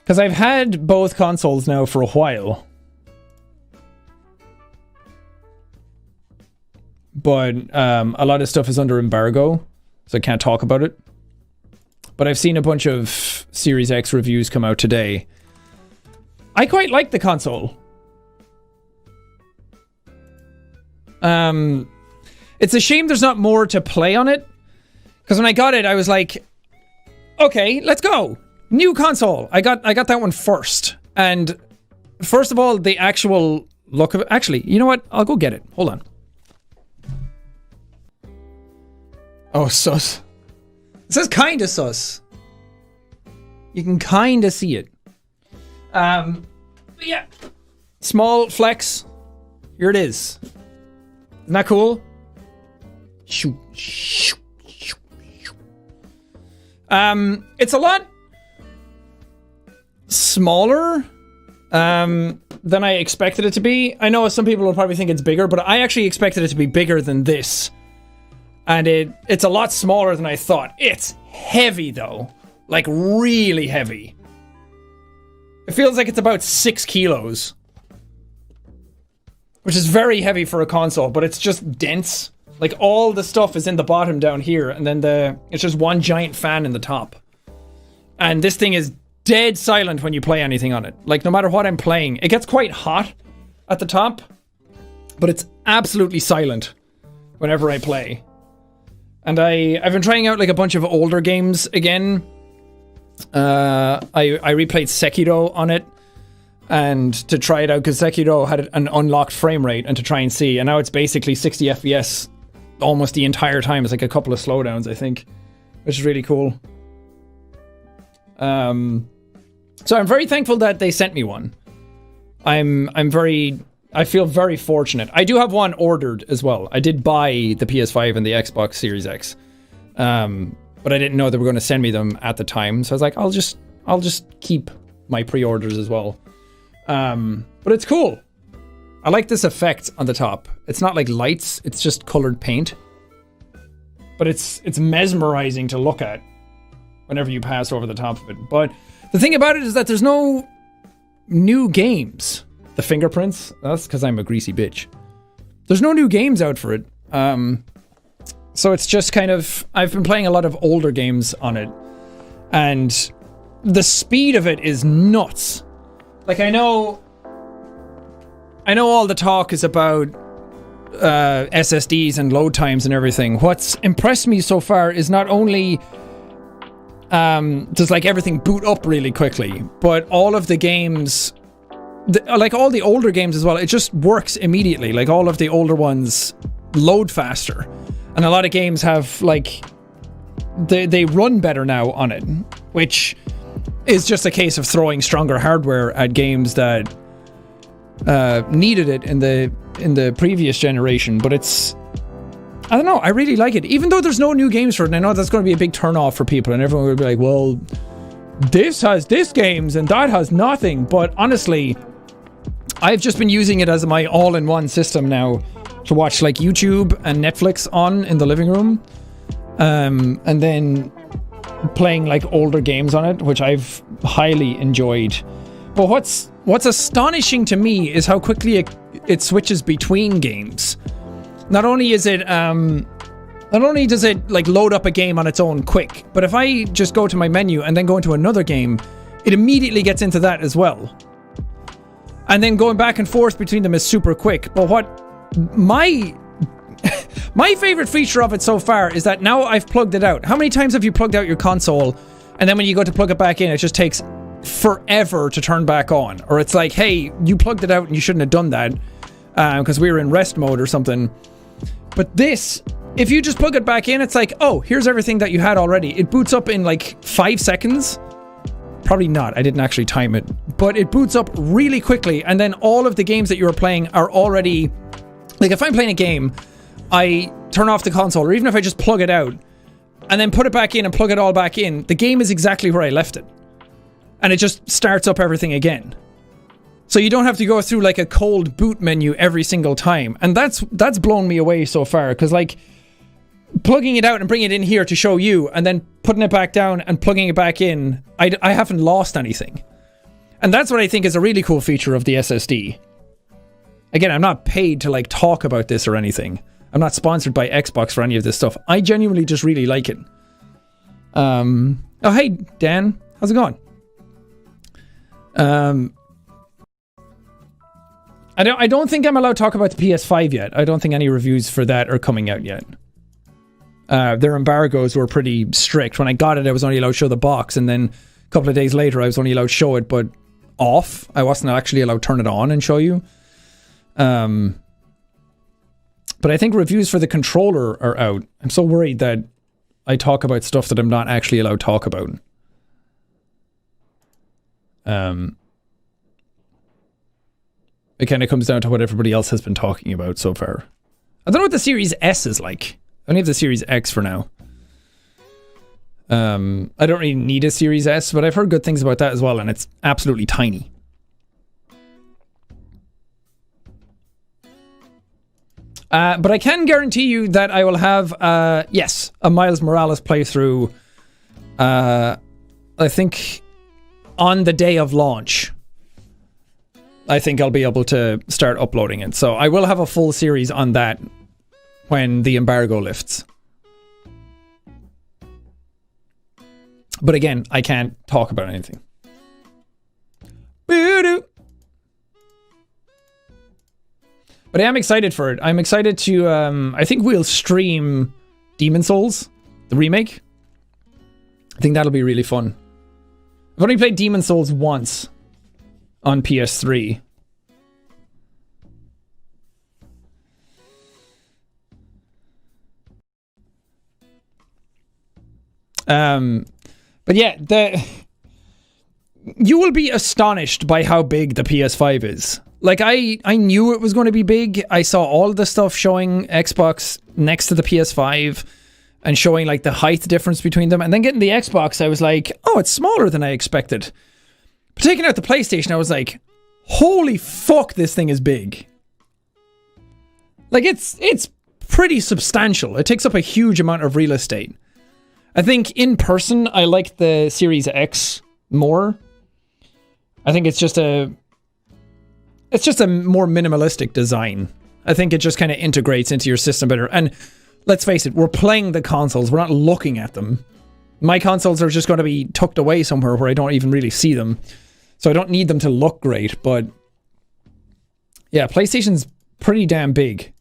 Because I've had both consoles now for a while. But a lot of stuff is under embargo, so I can't talk about it. But I've seen a bunch of Series X reviews come out today. I quite like the console. It's a shame there's not more to play on it. Because when I got it, I was like, okay, let's go. New console. I got that one first. And first of all, the actual look of it. Actually, you know what? I'll go get it. Hold on. Oh, sus. It says kinda sus. You can kinda see it. But yeah. Small flex. Here it is. Isn't that cool? Shoot. It's a lot smaller than I expected it to be. I know some people will probably think it's bigger, but I actually expected it to be bigger than this. And it's a lot smaller than I thought. It's heavy though. Like really heavy. It feels like it's about 6 kilos. Which is very heavy for a console, but it's just dense. Like all the stuff is in the bottom down here, and then it's just one giant fan in the top. And this thing is dead silent when you play anything on it. Like no matter what I'm playing, it gets quite hot at the top, but it's absolutely silent whenever I play. And I've been trying out like a bunch of older games again. I replayed Sekiro on it, and to try it out because Sekiro had an unlocked frame rate, and to try and see, and now it's basically 60 FPS almost the entire time. It's like a couple of slowdowns, I think, which is really cool. So I'm very thankful that they sent me one. I feel very fortunate. I do have one ordered as well. I did buy the PS5 and the Xbox Series X, but I didn't know they were going to send me them at the time. So I was like, I'll just keep my pre-orders as well. But it's cool. I like this effect on the top. It's not like lights, it's just colored paint. But it's mesmerizing to look at whenever you pass over the top of it. But the thing about it is that there's no new games. The fingerprints, that's because I'm a greasy bitch. There's no new games out for it. So it's just kind of, I've been playing a lot of older games on it, and the speed of it is nuts. Like I know all the talk is about SSDs and load times and everything. What's impressed me so far is not only does like everything boot up really quickly, but all of the games, like all the older games as well, it just works immediately. Like all of the older ones load faster, and a lot of games have like they run better now on it, which is just a case of throwing stronger hardware at games that needed it in the previous generation. But it's, I don't know, I really like it, even though there's no new games for it. And I know that's going to be a big turn off for people, and everyone will be like, well, this has this games and that has nothing. But honestly, I've just been using it as my all-in-one system now to watch like YouTube and Netflix on in the living room, and then playing like older games on it, which I've highly enjoyed. But what's astonishing to me is how quickly it switches between games. Not only does it like load up a game on its own quick, but if I just go to my menu and then go into another game, it immediately gets into that as well. And then going back and forth between them is super quick. But what my favorite feature of it so far is that now I've plugged it out. How many times have you plugged out your console, and then when you go to plug it back in, it just takes forever to turn back on? Or it's like, hey, you plugged it out and you shouldn't have done that because we were in rest mode or something. But this, if you just plug it back in, it's like, oh, here's everything that you had already. It boots up in like 5 seconds. Probably not, I didn't actually time it, but it boots up really quickly, and then all of the games that you were playing are already, like if I'm playing a game, I turn off the console, or even if I just plug it out and then put it back in and plug it all back in, the game is exactly where I left it, and it just starts up everything again. So you don't have to go through like a cold boot menu every single time, and that's blown me away so far, because like plugging it out and bringing it in here to show you, and then putting it back down and plugging it back in, I haven't lost anything. And that's what I think is a really cool feature of the SSD. Again, I'm not paid to like talk about this or anything. I'm not sponsored by Xbox for any of this stuff. I genuinely just really like it. Oh, hey, Dan. How's it going? I don't think I'm allowed to talk about the PS5 yet. I don't think any reviews for that are coming out yet. Their embargoes were pretty strict. When I got it, I was only allowed to show the box, and then a couple of days later, I was only allowed to show it, but off. I wasn't actually allowed to turn it on and show you. But I think reviews for the controller are out. I'm so worried that I talk about stuff that I'm not actually allowed to talk about. It kind of comes down to what everybody else has been talking about so far. I don't know what the Series S is like. I only have the Series X for now. I don't really need a Series S, but I've heard good things about that as well, and it's absolutely tiny. But I can guarantee you that I will have, yes, a Miles Morales playthrough, I think, on the day of launch. I think I'll be able to start uploading it. So I will have a full series on that when the embargo lifts. But again, I can't talk about anything. But I am excited for it. I'm excited to, I think we'll stream Demon Souls, the remake. I think that'll be really fun. I've only played Demon Souls once on PS3. But yeah, you will be astonished by how big the PS5 is. Like, I knew it was going to be big. I saw all the stuff showing Xbox next to the PS5 and showing like the height difference between them. And then getting the Xbox, I was like, oh, it's smaller than I expected. But taking out the PlayStation, I was like, holy fuck, this thing is big. Like, it's pretty substantial. It takes up a huge amount of real estate. I think in person, I like the Series X more. I think it's just a more minimalistic design. I think it just kind of integrates into your system better. And let's face it, we're playing the consoles. We're not looking at them. My consoles are just going to be tucked away somewhere where I don't even really see them. So I don't need them to look great. But yeah, PlayStation's pretty damn big.